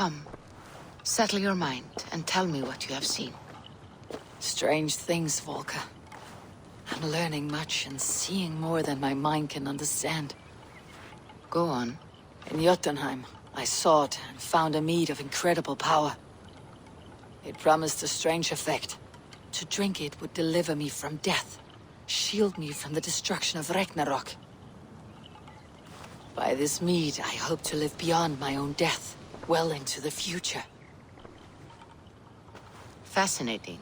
Come, settle your mind and tell me what you have seen. Strange things, Volker. I'm learning much and seeing more than my mind can understand. Go on. In Jotunheim, I sought and found a mead of incredible power. It promised a strange effect. To drink it would deliver me from death, shield me from the destruction of Ragnarok. By this mead, I hope to live beyond my own death, well into the future. Fascinating.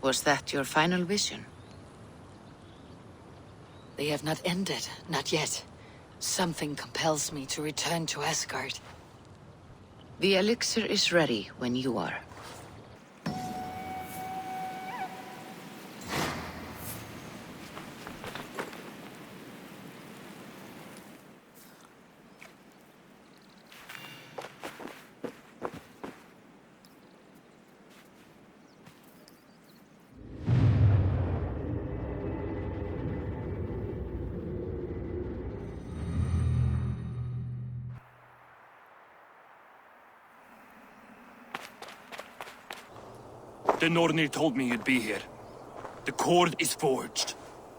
Was that your final vision? They have not ended, not yet. Something compels me to return to Asgard. The elixir is ready when you are. The Nornir told me you'd be here. The cord is forged.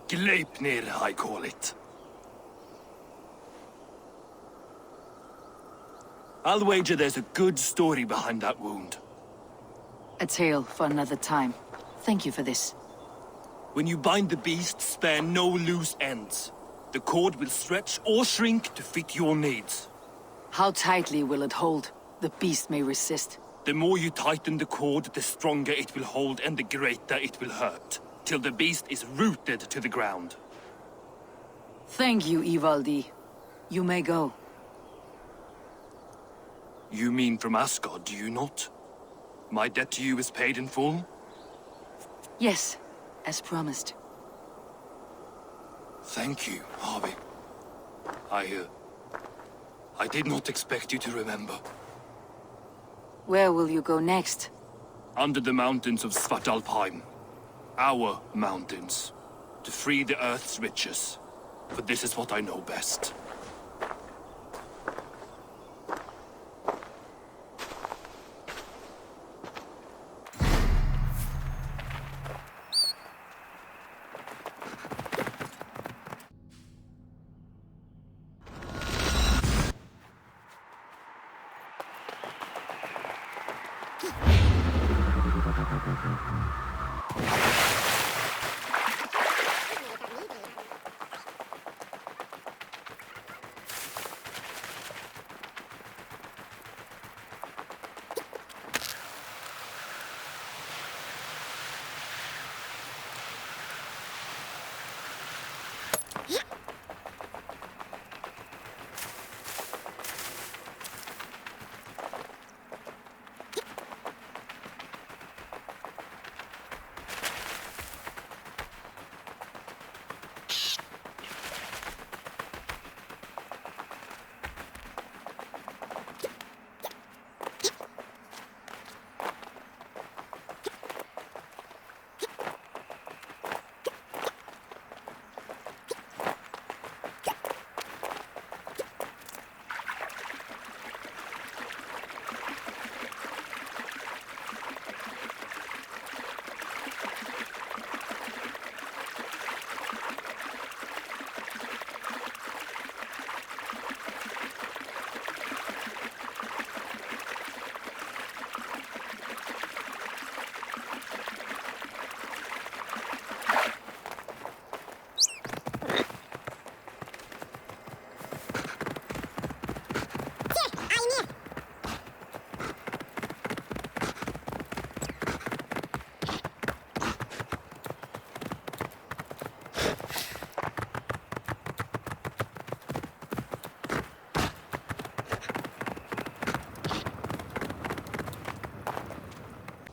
Gleipnir, I call it. I'll wager there's a good story behind that wound. A tale for another time. Thank you for this. When you bind the beast, spare no loose ends. The cord will stretch or shrink to fit your needs. How tightly will it hold? The beast may resist. The more you tighten the cord, the stronger it will hold and the greater it will hurt, till the beast is rooted to the ground. Thank you, Ivaldi. You may go. You mean from Asgard, do you not? My debt to you is paid in full? Yes, as promised. Thank you, Harvey. I did not expect you to remember. Where will you go next? Under the mountains of Svartalfheim. Our mountains. To free the Earth's riches. For this is what I know best.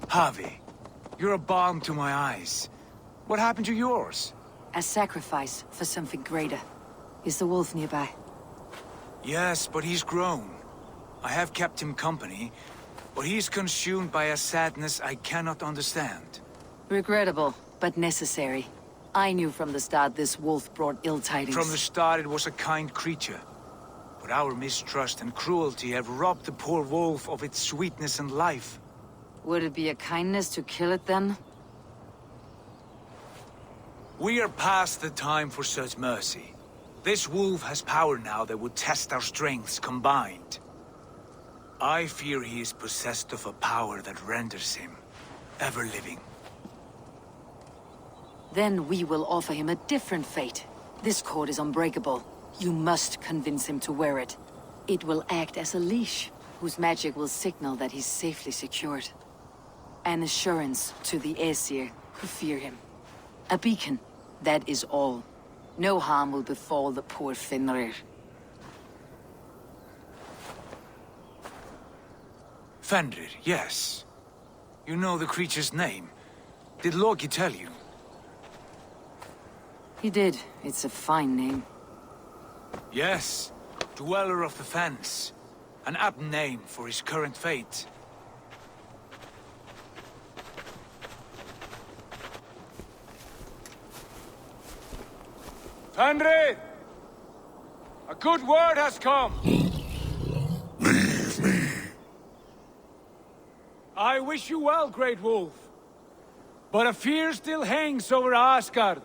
Harvey, you're a balm to my eyes. What happened to yours? A sacrifice for something greater. Is the wolf nearby? Yes, but he's grown. I have kept him company, but he's consumed by a sadness I cannot understand. Regrettable, but necessary. I knew from the start this wolf brought ill tidings. From the start it was a kind creature. but our mistrust and cruelty have robbed the poor wolf of its sweetness and life. Would it be a kindness to kill it then? We are past the time for such mercy. This wolf has power now that would test our strengths combined. I fear he is possessed of a power that renders him ever living. Then we will offer him a different fate. This cord is unbreakable. You must convince him to wear it. It will act as a leash, whose magic will signal that he's safely secured. An assurance to the Aesir who fear him. A beacon, that is all. No harm will befall the poor Fenrir. Fenrir, yes. You know the creature's name. Did Loki tell you? He did. It's a fine name. Yes. Dweller of the Fens. An apt name for his current fate. Fenrir! A good word has come! Leave me. I wish you well, Great Wolf. But a fear still hangs over Asgard.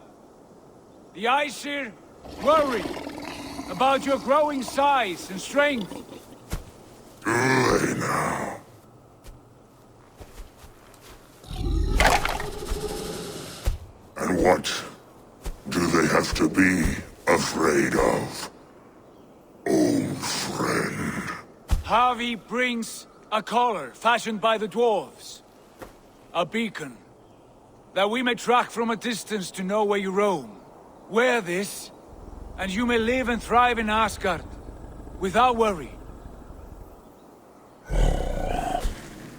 The Aesir worry about your growing size and strength. Do they now? And what do they have to be afraid of? Old friend. Havi brings a collar fashioned by the dwarves. A beacon, that we may track from a distance to know where you roam. Wear this, and you may live and thrive in Asgard, without worry.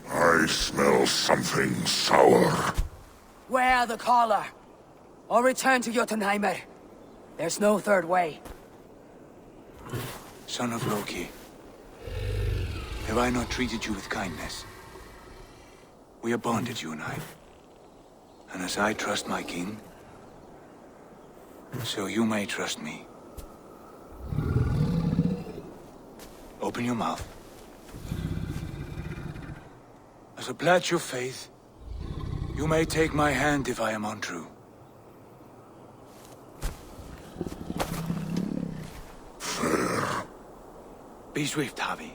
I smell something sour. Wear the collar, or return to Jotunheimer. There's no third way. Son of Loki, have I not treated you with kindness? We are bonded, you and I. And as I trust my king, so you may trust me. Open your mouth. As a pledge of faith, you may take my hand if I am untrue. Fair. Be swift, Havi.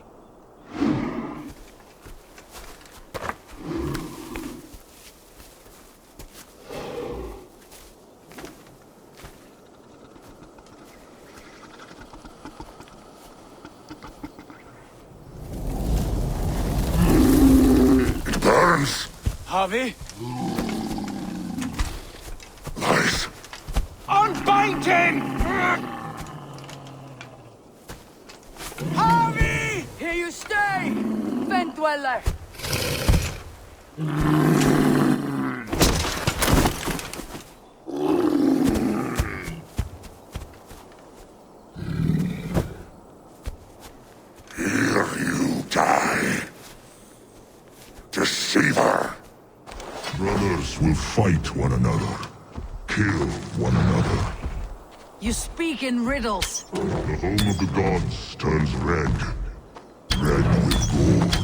It burns. Havi, Lies. unbind him! Havi! Here you stay, Fen Dweller! Here you die. Deceiver. Brothers will fight one another. Kill one another. You speak in riddles. The home of the gods turns red. Red with gold.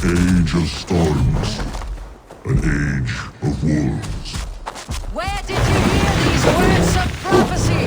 Age of storms, an age of wolves. Where did you hear these words of prophecy?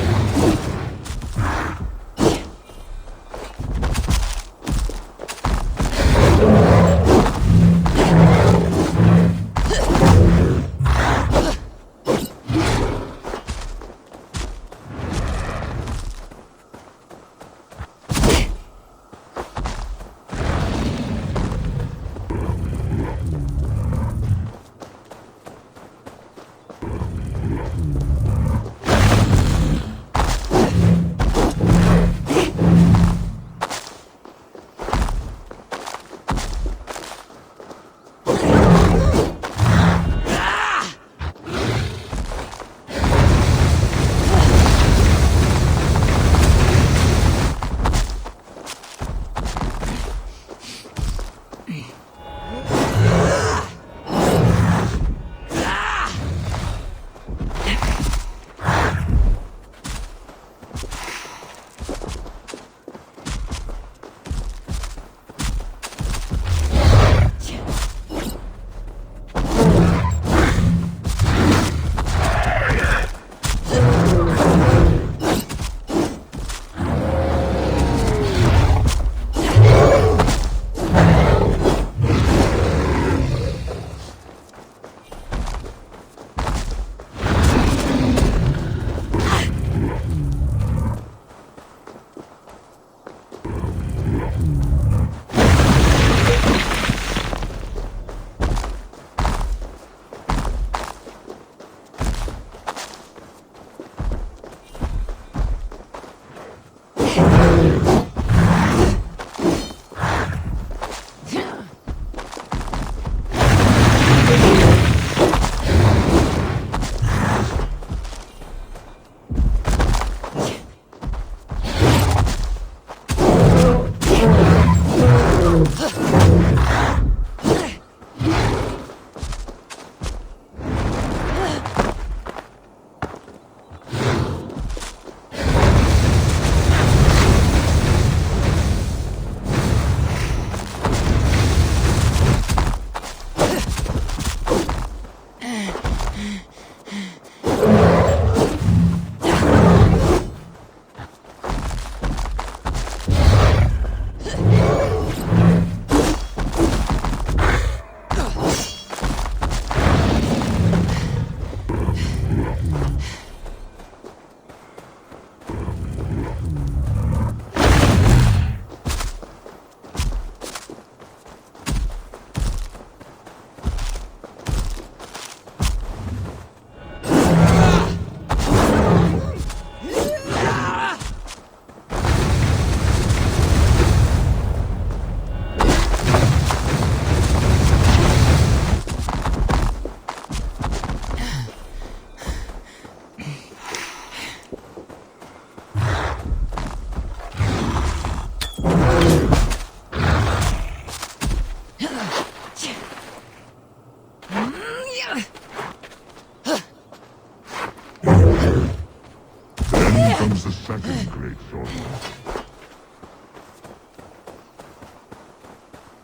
comes the second great sword.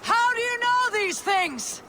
How do you know these things?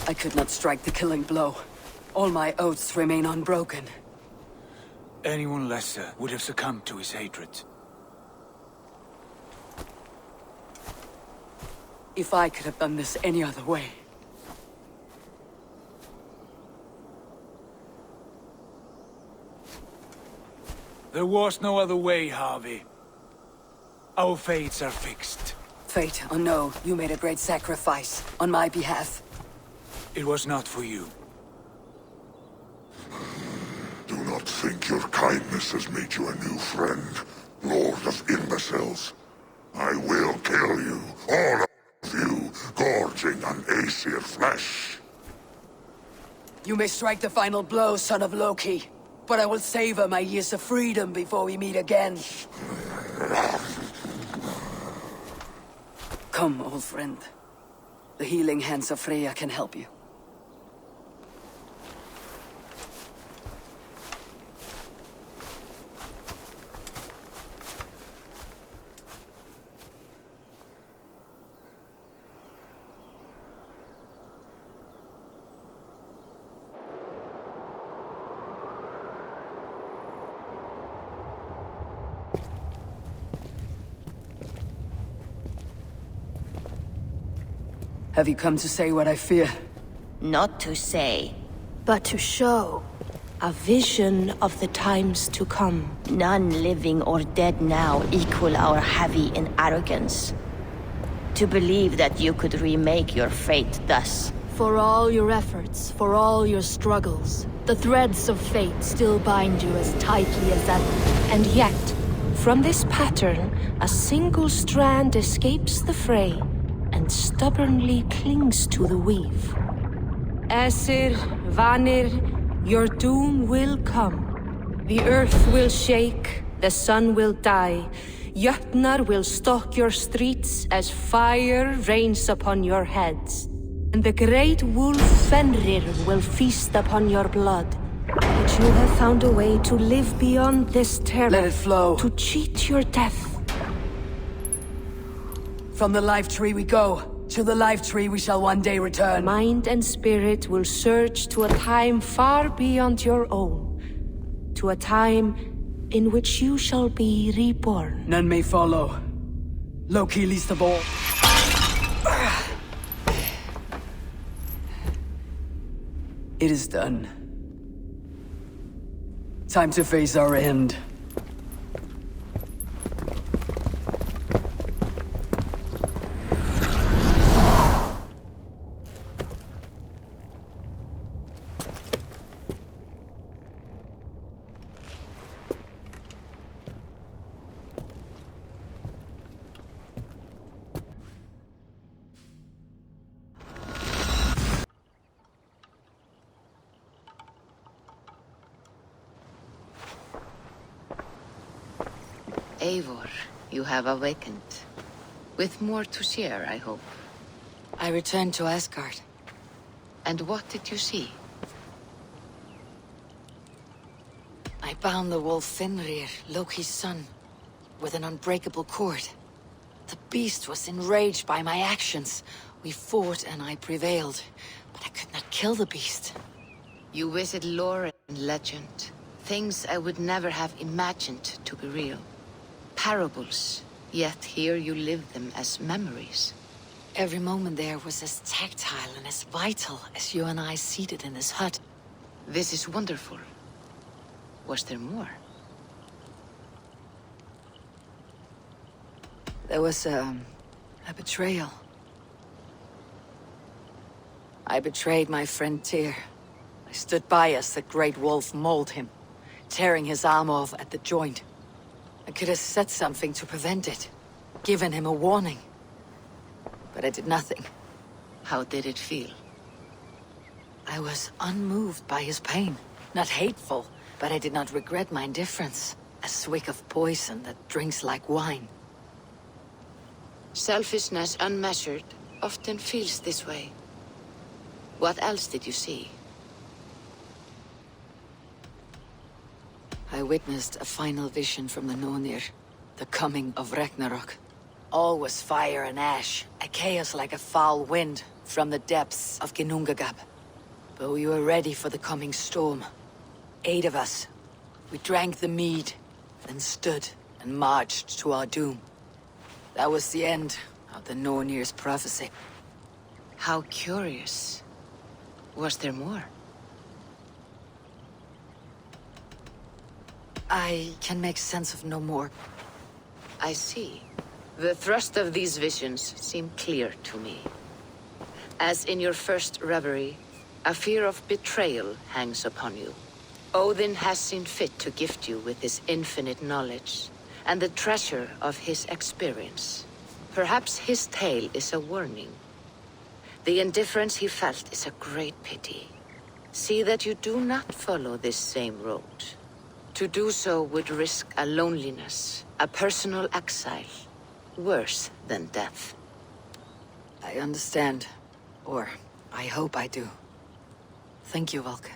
I could not strike the killing blow. All my oaths remain unbroken. Anyone lesser would have succumbed to his hatred. If I could have done this any other way. There was no other way, Harvey. Our fates are fixed. Fate, oh no, you made a great sacrifice on my behalf. It was not for you. Do not think your kindness has made you a new friend, Lord of Imbeciles. I will kill you, all of you, gorging on Aesir flesh. You may strike the final blow, son of Loki. But I will savor my years of freedom before we meet again. Come, old friend. The healing hands of Freya can help you. Have you come to say what I fear? Not to say, but to show a vision of the times to come. none living or dead now equal our heavy in arrogance. To believe that you could remake your fate thus. For all your efforts, for all your struggles, the threads of fate still bind you as tightly as ever. And yet, from this pattern, a single strand escapes the fray and stubbornly clings to the weave. Æsir, Vanir, your doom will come. The earth will shake, the sun will die. Jötnar will stalk your streets as fire rains upon your heads. And the great wolf Fenrir will feast upon your blood. But you have found a way to live beyond this terror. Let it flow. To cheat your death. From the life tree we go. To the life tree we shall one day return. Mind and spirit will surge to a time far beyond your own. To a time in which you shall be reborn. None may follow. Loki least of all. It is done. Time to face our end. Eivor, you have awakened. With more to share, I hope. I returned to Asgard. And what did you see? I bound the wolf Fenrir, Loki's son. with an unbreakable cord. The beast was enraged by my actions. We fought and I prevailed, but I could not kill the beast. You visit lore and legend. Things I would never have imagined to be real. Parables, yet here you live them as memories. Every moment there was as tactile and as vital as you and I seated in this hut. This is wonderful. Was there more? There was a betrayal. I betrayed my friend Tyr. I stood by as the great wolf mauled him, tearing his arm off at the joint. I could have said something to prevent it, given him a warning. But I did nothing. How did it feel? I was unmoved by his pain. Not hateful, but I did not regret my indifference. A swig of poison that drinks like wine. Selfishness unmeasured often feels this way. What else did you see? I witnessed a final vision from the Nornir, the coming of Ragnarok. All was fire and ash, a chaos like a foul wind from the depths of Ginnungagap. But we were ready for the coming storm. 8 of us. We drank the mead, then stood and marched to our doom. That was the end of the Nornir's prophecy. How curious. Was there more? I can make sense of no more. I see. The thrust of these visions seem clear to me. As in your first reverie, a fear of betrayal hangs upon you. Odin has seen fit to gift you with his infinite knowledge, and the treasure of his experience. Perhaps his tale is a warning. The indifference he felt is a great pity. See that you do not follow this same road. To do so would risk a loneliness, a personal exile, worse than death. I understand. Or, I hope I do. Thank you, Valka.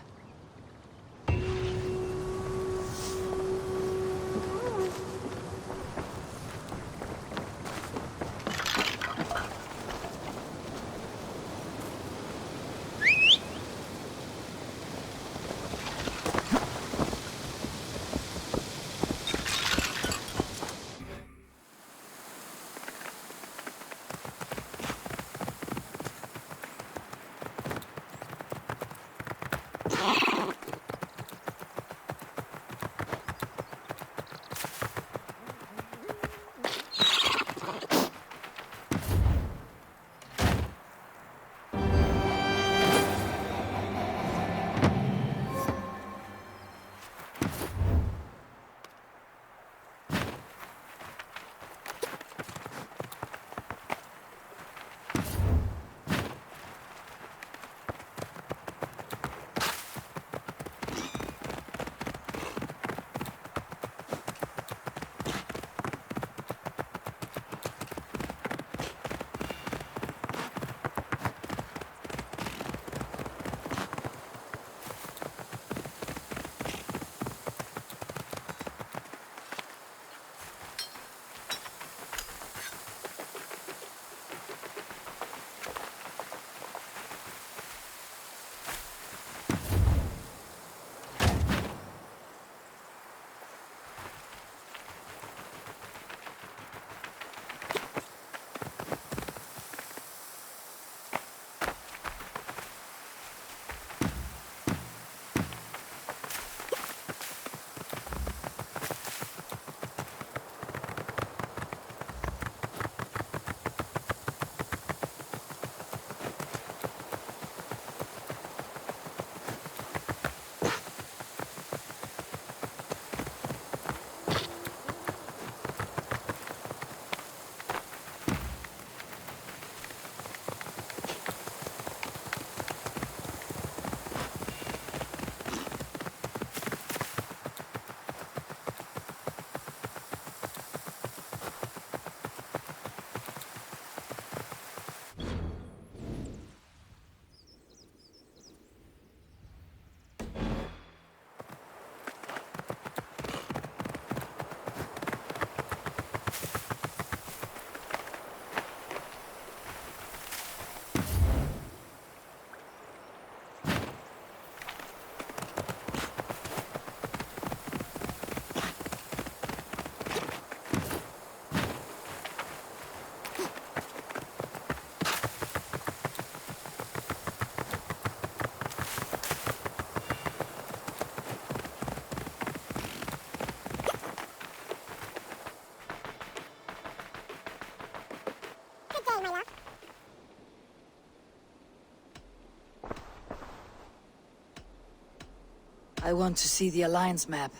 I want to see the Alliance map.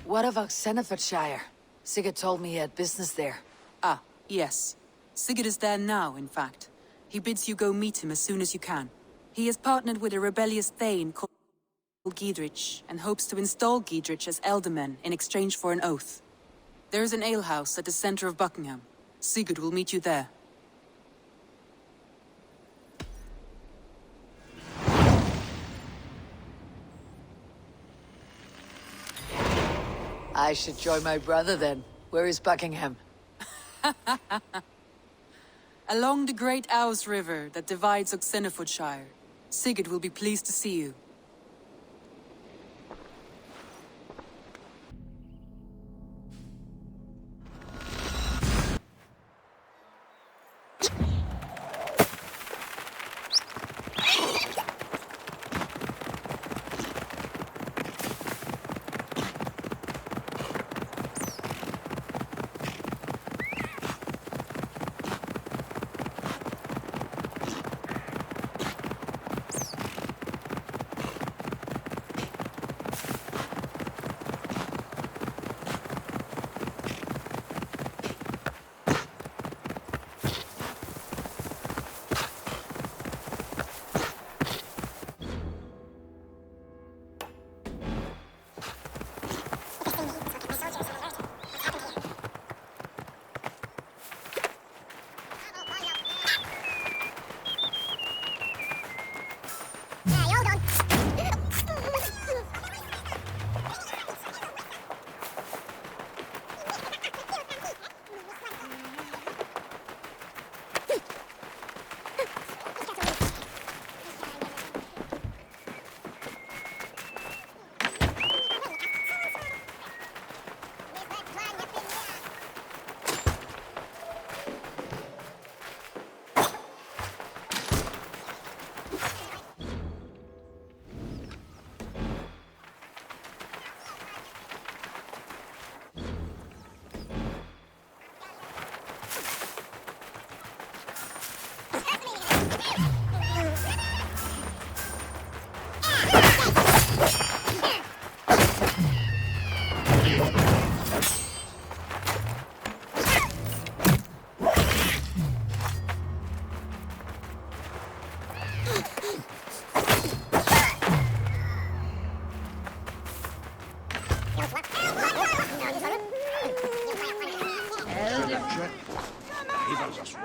What of Xenofordshire? Sigurd told me he had business there. Ah, yes. Sigurd is there now, in fact. He bids you go meet him as soon as you can. He has partnered with a rebellious thane called Giedrich, and hopes to install Giedrich as elderman in exchange for an oath. There is an alehouse at the center of Buckingham. Sigurd will meet you there. I should join my brother then. Where is Buckingham? Along the great Ouse River that divides Xenofordshire. Sigurd will be pleased to see you.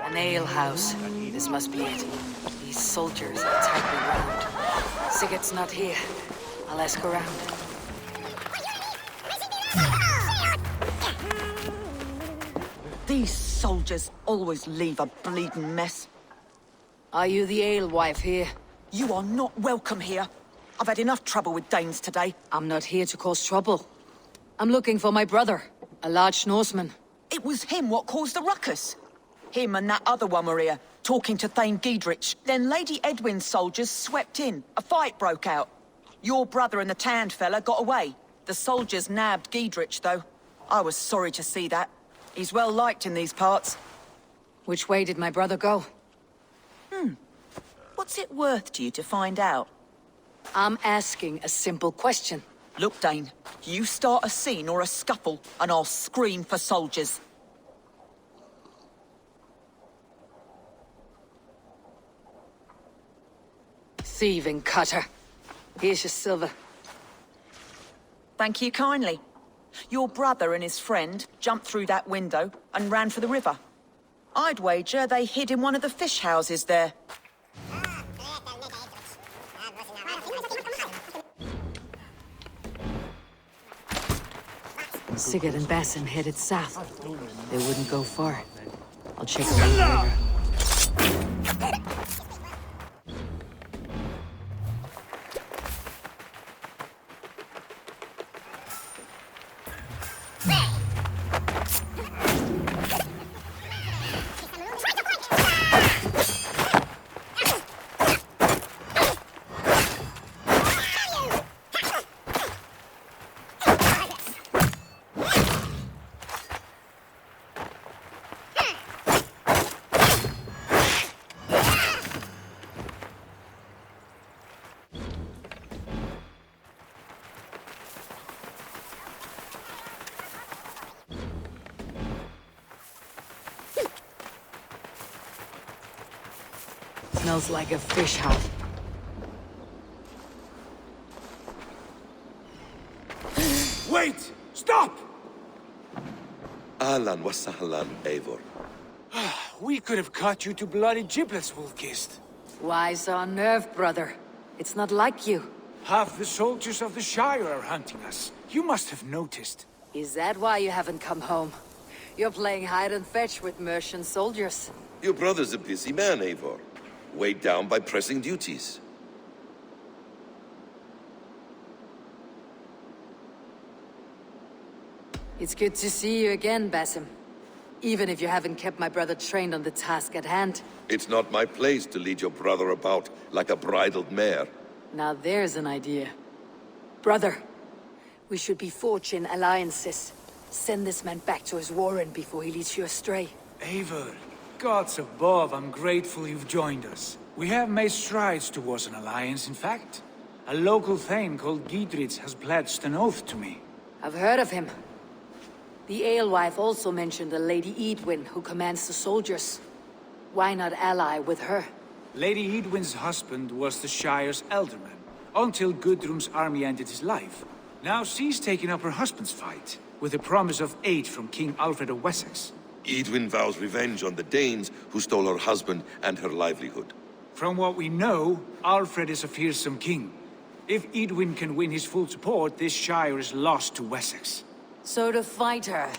An alehouse. This must be it. These soldiers are tightly wound. Sigurd's not here. I'll ask around. These soldiers always leave a bleeding mess. Are you the alewife here? You are not welcome here. I've had enough trouble with Danes today. I'm not here to cause trouble. I'm looking for my brother, a large Norseman. It was him what caused the ruckus. Him and that other one were here, talking to Thane Giedrich. Then Lady Edwin's soldiers swept in. A fight broke out. Your brother and the tanned fella got away. The soldiers nabbed Giedrich, though. I was sorry to see that. He's well liked in these parts. Which way did my brother go? What's it worth to you to find out? I'm asking a simple question. Look, Dane, you start a scene or a scuffle, and I'll scream for soldiers. Thieving cutter. Here's your silver. Thank you kindly. Your brother and his friend jumped through that window and ran for the river. I'd wager they hid in one of the fish houses there. Sigurd and Basim headed south. They wouldn't go far. I'll check around later. Smells like a fish hut. Wait! Stop! Ahlan wa sahlan, Eivor. We could have cut you to bloody giblets, Wolf-Kissed. Why so unnerved, brother? It's not like you. Half the soldiers of the Shire are hunting us. You must have noticed. Is that why you haven't come home? You're playing hide and fetch with Mercian soldiers. Your brother's a busy man, Eivor. Weighed down by pressing duties. It's good to see you again, Basim. Even if you haven't kept my brother trained on the task at hand. It's not my place to lead your brother about like a bridled mare. Now there's an idea. Brother, we should be forging alliances. Send this man back to his warren before he leads you astray. Eivor, gods above, I'm grateful you've joined us. We have made strides towards an alliance, in fact. A local thane called Giedrich has pledged an oath to me. I've heard of him. The alewife also mentioned a Lady Edwin who commands the soldiers. Why not ally with her? Lady Edwin's husband was the Shire's elderman, until Gudrun's army ended his life. Now she's taken up her husband's fight, with the promise of aid from King Alfred of Wessex. Edwin vows revenge on the Danes who stole her husband and her livelihood. From what we know, Alfred is a fearsome king. If Edwin can win his full support, this Shire is lost to Wessex. So to fight her,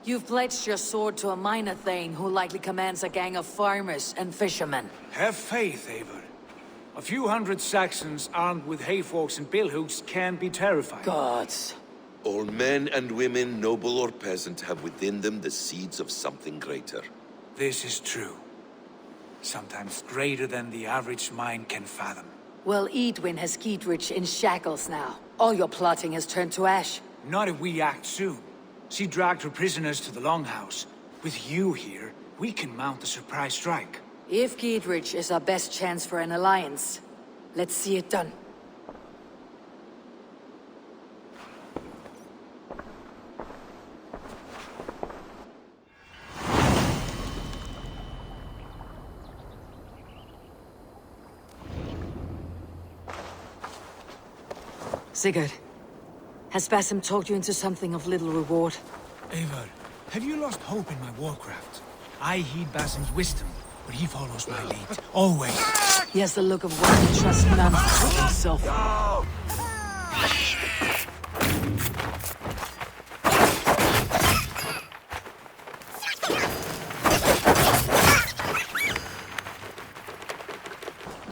you've pledged your sword to a minor thane who likely commands a gang of farmers and fishermen. Have faith, Eivor. A few hundred Saxons armed with hayforks and billhooks can be terrifying. Gods. All men and women, noble or peasant, have within them the seeds of something greater. This is true. Sometimes greater than the average mind can fathom. Well, Edwin has Giedrich in shackles now. All your plotting has turned to ash. Not if we act soon. She dragged her prisoners to the Longhouse. With you here, we can mount a surprise strike. If Giedrich is our best chance for an alliance, let's see it done. Sigurd, has Basim talked you into something of little reward? Eivor, have you lost hope in my warcraft? I heed Basim's wisdom, but he follows my lead, always. He has the look of one who trusts none but himself.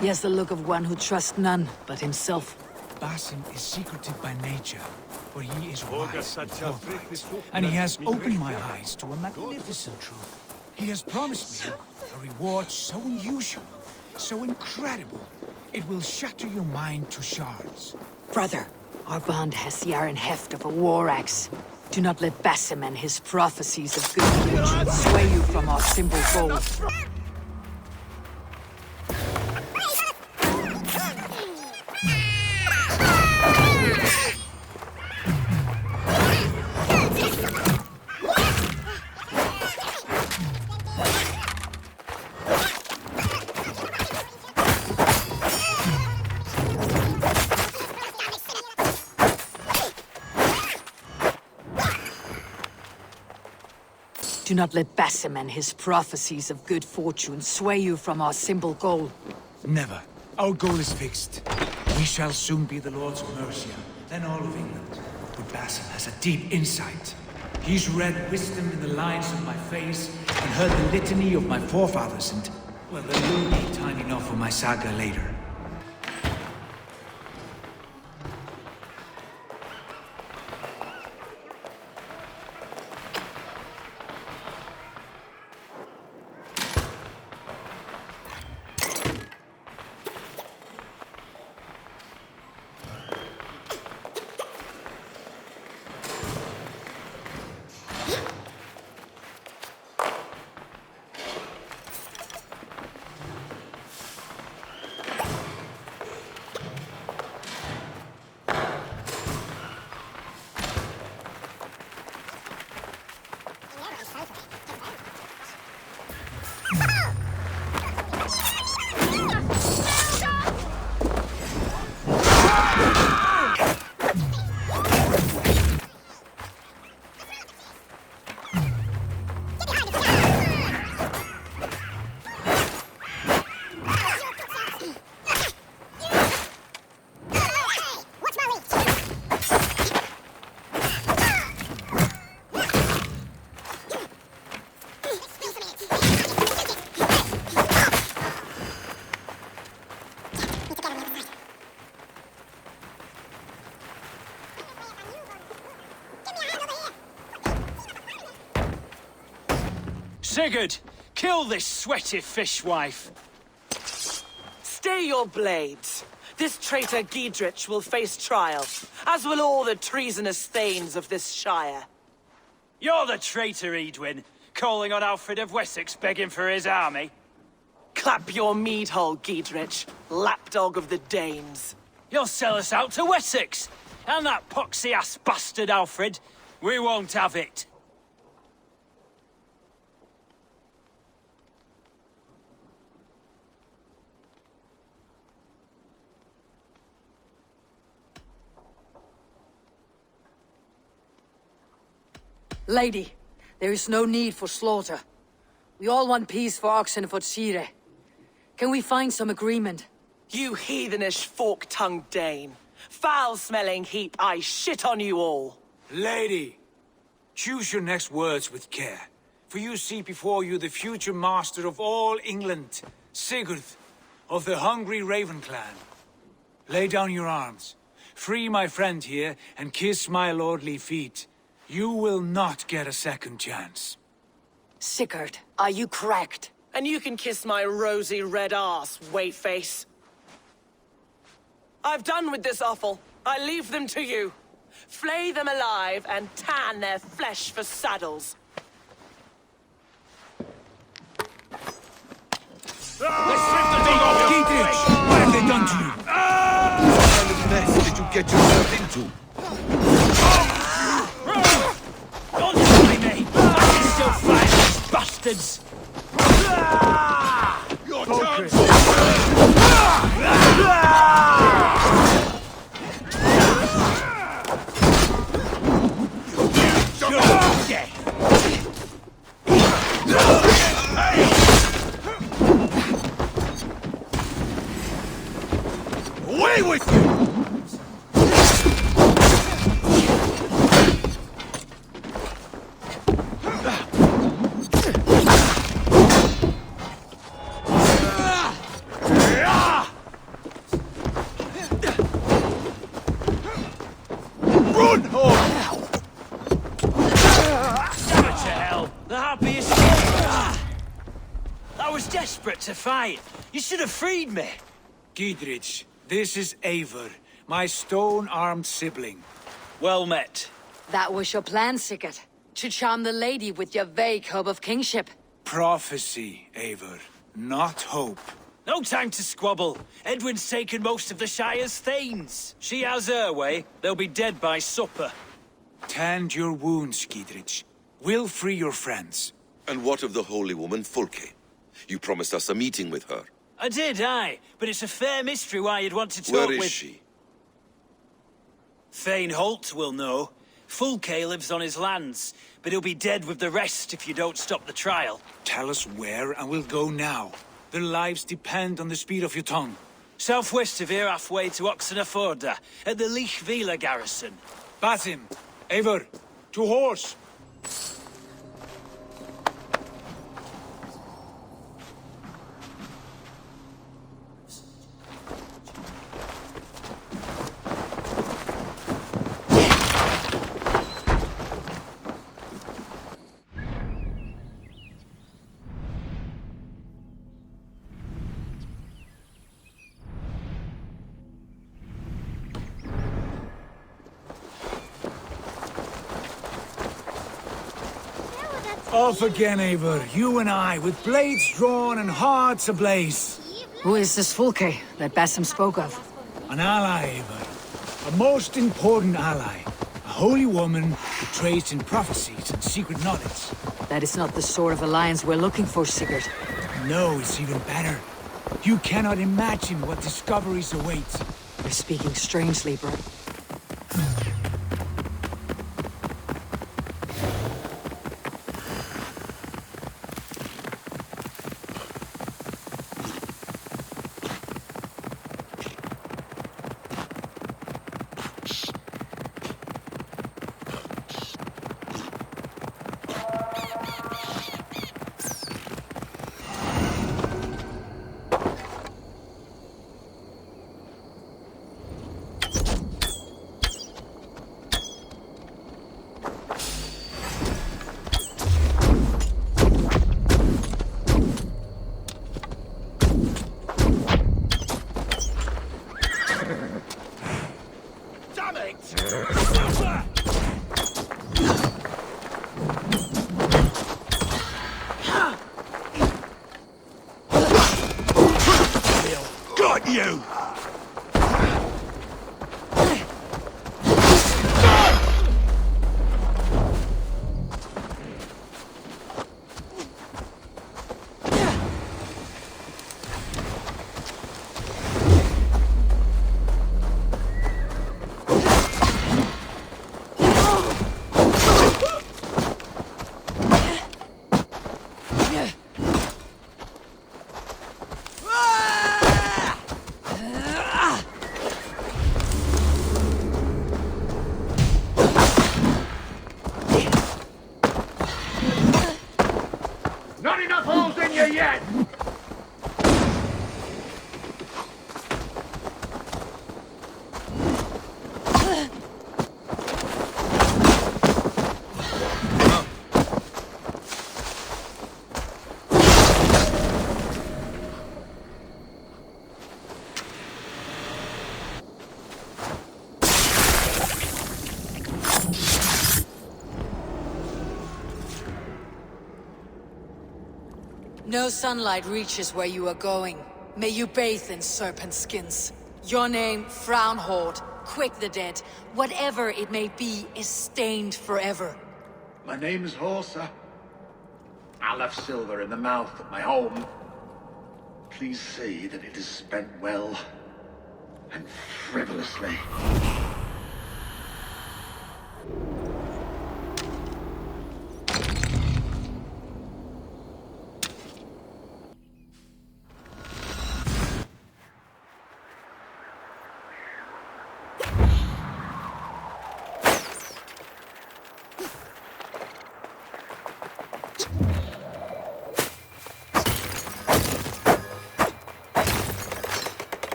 He has the look of one who trusts none but himself. Basim is secretive by nature, but he is wise and forthright, and he has opened my eyes to a magnificent truth. He has promised me a reward so unusual, so incredible, it will shatter your mind to shards. Brother, our bond has the iron heft of a war axe. Do not let Basim and his prophecies of good fortune sway you from our simple goal. Do not let Basim and his prophecies of good fortune sway you from our simple goal. Never. Our goal is fixed. We shall soon be the Lords of Mercia, then all of England. But Basim has a deep insight. He's read wisdom in the lines of my face, and heard the litany of my forefathers, and, well, there will be time enough for my saga later. Sigurd, kill this sweaty fishwife. Stay your blades. This traitor Giedrich will face trial, as will all the treasonous thanes of this shire. You're the traitor, Edwin, calling on Alfred of Wessex begging for his army. Clap your mead hole, Giedrich, lapdog of the Danes. You'll sell us out to Wessex, and that poxy-ass bastard Alfred. We won't have it. Lady, there is no need for slaughter. We all want peace for Oxenford. Can we find some agreement? You heathenish fork-tongued Dane. Foul-smelling heap, I shit on you all. Lady, choose your next words with care, for you see before you the future master of all England, Sigurd, of the hungry Raven clan. Lay down your arms, free my friend here, and kiss my lordly feet. You will not get a second chance. Sigurd, are you cracked? And you can kiss my rosy red ass, wayface. I've done with this offal. I leave them to you. Flay them alive and tan their flesh for saddles. Let's strip the dog off Giedrich! What have they done to you? What kind of mess did you get yourself into? Don't try me! I can still fight these bastards! Your chance! Away with you! Run home! Damn it to hell! The happiest. I was desperate to fight. You should have freed me. Giedrich, this is Eivor, my stone-armed sibling. Well met. That was your plan, Sigurd. To charm the lady with your vague hope of kingship. Prophecy, Eivor, not hope. No time to squabble. Edwin's taken most of the Shire's thanes. She has her way. They'll be dead by supper. Tend your wounds, Giedrich. We'll free your friends. And what of the holy woman Fulke? You promised us a meeting with her. I did, aye. But it's a fair mystery why you'd want to talk Where with... is she? Thane Holt will know. Fulke lives on his lands, but he'll be dead with the rest if you don't stop the trial. Tell us where, and we'll go now. Their lives depend on the speed of your tongue. Southwest of here, halfway to Oxenford, at the Lichvila garrison. Basim, Eivor, to horse! Off again, Eivor. You and I, with blades drawn and hearts ablaze. Who is this Fulke that Basim spoke of? An ally, Eivor. A most important ally. A holy woman betrayed in prophecies and secret knowledge. That is not the sort of alliance we're looking for, Sigurd. No, it's even better. You cannot imagine what discoveries await. You're speaking strangely, bro. No sunlight reaches where you are going. May you bathe in serpent skins. Your name, Frownhorde, Quick the Dead, whatever it may be, is stained forever. My name is Horsa. I left silver in the mouth of my home. Please say that it is spent well and frivolously.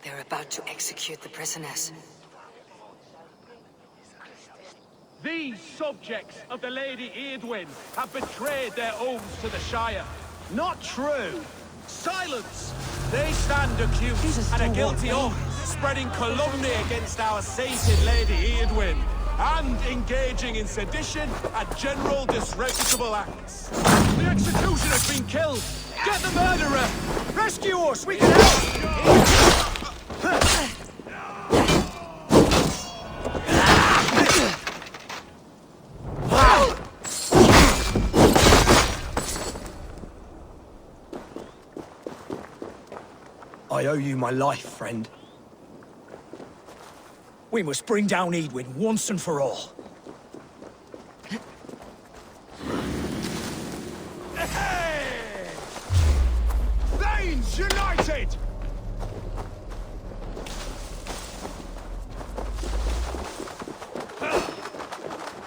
They're about to execute the prisoners. These subjects of the Lady Eadwyn have betrayed their oaths to the Shire. Not true. Silence! They stand accused and are guilty of spreading calumny against our sainted Lady Eadwyn and engaging in sedition and general disreputable acts. The executioner's been killed. Get the murderer! Rescue us! We can help! I owe you my life, friend. We must bring down Eadwyn once and for all. Hey! Thanes united!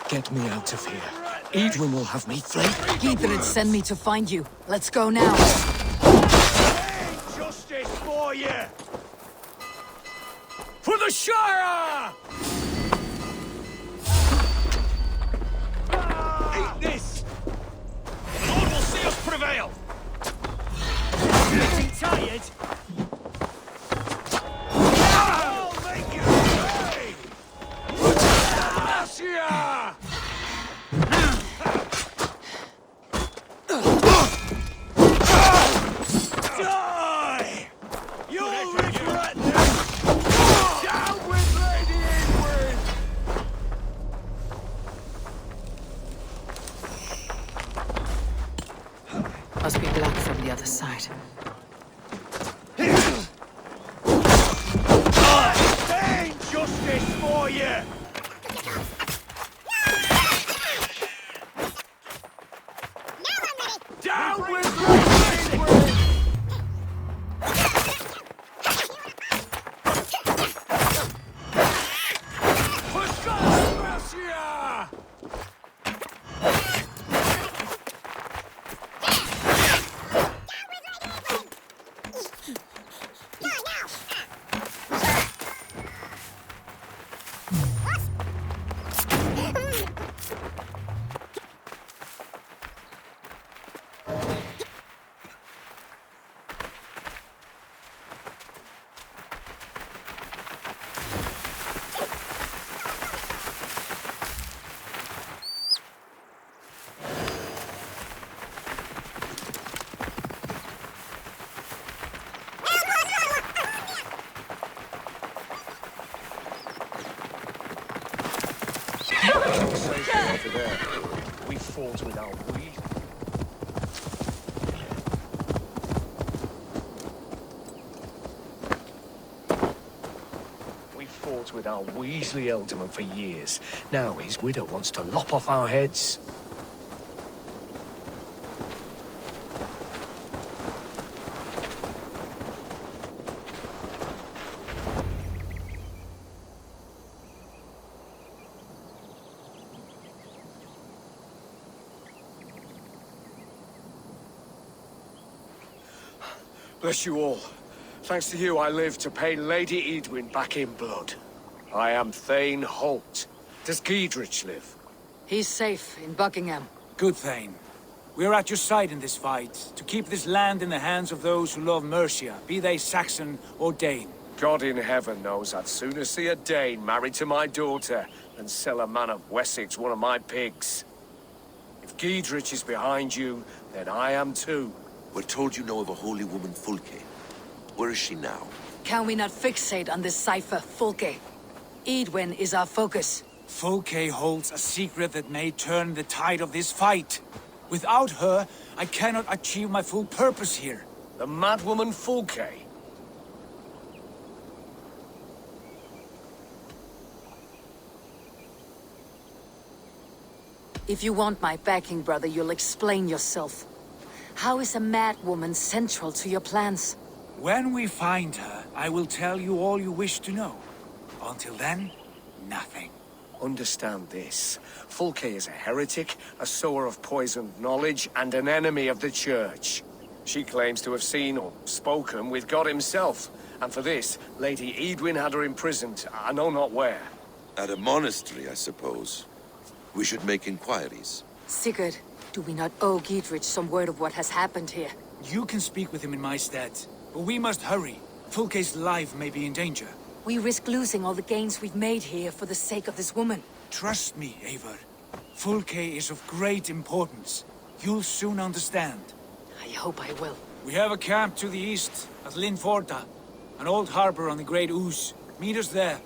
Get me out of here. Eadwyn will have me flayed. Gidrid sent me to find you. Let's go now. Justice for you! For the Shire! Eat this! The Lord will see us prevail! Getting tired? I'll make you pay! Gracia! Die! You'll regret this! Down with Lady Eadwyn! Must be black from the other side. Pain justice for you! Down with Lady Eadwyn! For Gracia! Over there. We fought with our with our Weasley elderman for years. Now his widow wants to lop off our heads. Bless you all. Thanks to you, I live to pay Lady Eadwyn back in blood. I am Thane Holt. Does Giedrich live? He's safe in Buckingham. Good, Thane. We're at your side in this fight, to keep this land in the hands of those who love Mercia, be they Saxon or Dane. God in heaven knows I'd sooner see a Dane married to my daughter than sell a man of Wessex one of my pigs. If Giedrich is behind you, then I am too. We're told you know of a holy woman, Fulke. Where is she now? Can we not fixate on this cipher, Fulke? Eadwyn is our focus. Fulke holds a secret that may turn the tide of this fight. Without her, I cannot achieve my full purpose here. The madwoman Fulke? If you want my backing, brother, you'll explain yourself. How is a madwoman central to your plans? When we find her, I will tell you all you wish to know. Until then, nothing. Understand this. Fulke is a heretic, a sower of poisoned knowledge, and an enemy of the Church. She claims to have seen or spoken with God himself. And for this, Lady Eadwyn had her imprisoned, I know not where. At a monastery, I suppose. We should make inquiries. Sigurd, do we not owe Giedrich some word of what has happened here? You can speak with him in my stead, but we must hurry. Fulke's life may be in danger. We risk losing all the gains we've made here for the sake of this woman. Trust me, Eivor. Fulke is of great importance. You'll soon understand. I hope I will. We have a camp to the east, at Linforta. An old harbor on the Great Ouse. Meet us there.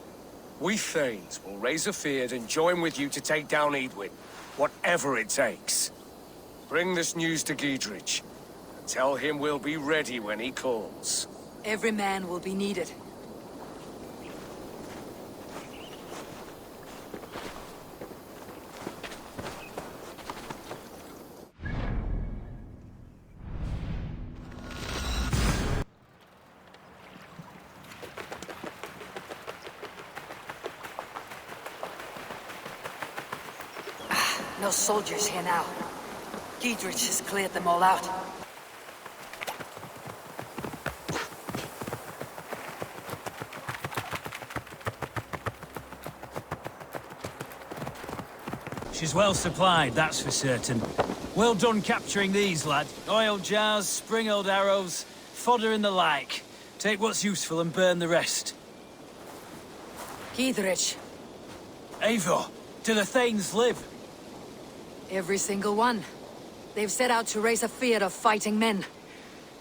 We Thanes will raise a feard and join with you to take down Eadwyn. Whatever it takes. Bring this news to Giedrich. And tell him we'll be ready when he calls. Every man will be needed. No soldiers here now. Giedrich has cleared them all out. She's well supplied, that's for certain. Well done capturing these, lad. Oil jars, spring-oiled arrows, fodder and the like. Take what's useful and burn the rest. Giedrich. Eivor, do the Thanes live? Every single one. They've set out to raise a fear of fighting men.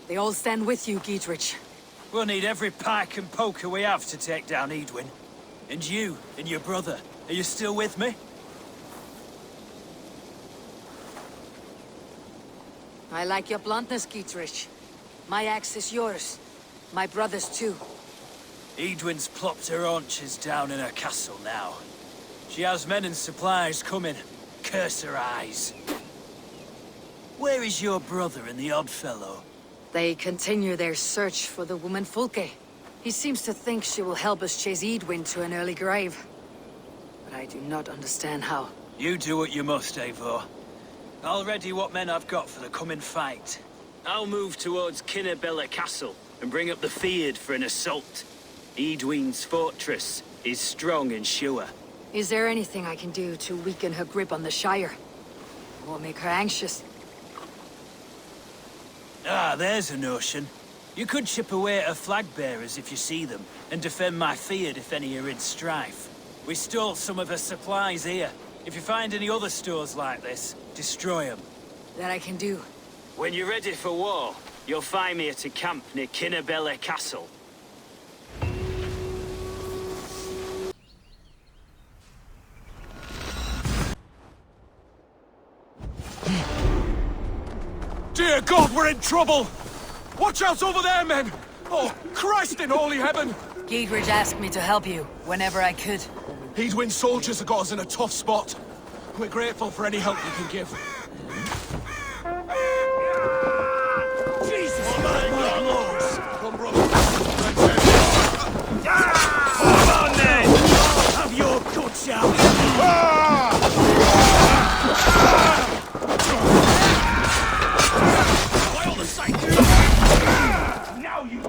They all stand with you, Giedrich. We'll need every pike and poker we have to take down Eadwyn. And you, and your brother, are you still with me? I like your bluntness, Giedrich. My axe is yours. My brother's too. Eadwyn's plopped her haunches down in her castle now. She has men and supplies coming. Curse her eyes. Where is your brother and the odd fellow? They continue their search for the woman Fulke. He seems to think she will help us chase Eadwyn to an early grave. But I do not understand how. You do what you must, Eivor. I'll ready what men I've got for the coming fight. I'll move towards Kinnabella Castle and bring up the feared for an assault. Eadwyn's fortress is strong and sure. Is there anything I can do to weaken her grip on the Shire? Or make her anxious? Ah, there's a notion. You could chip away at her flag-bearers if you see them, and defend my feared if any are in strife. We stole some of her supplies here. If you find any other stores like this, destroy them. That I can do. When you're ready for war, you'll find me at a camp near Kinnabella Castle. Dear God, we're in trouble! Watch out over there, men! Oh, Christ in holy heaven! Giedrich asked me to help you, whenever I could. Eadwin's soldiers have got us in a tough spot. We're grateful for any help you can give. Jesus, my lord! Come, brother. Come on, then! Have your guts out! By all the saints! Now you...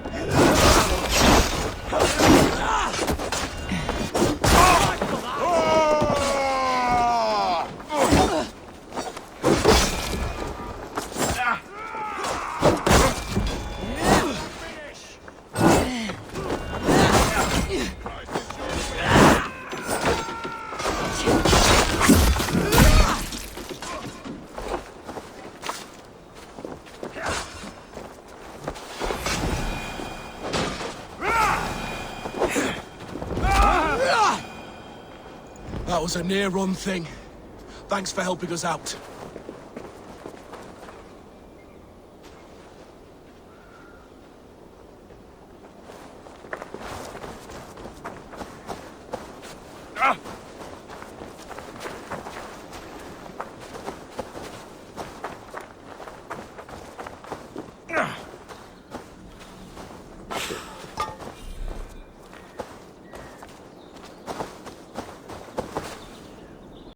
That was a near-run thing. Thanks for helping us out.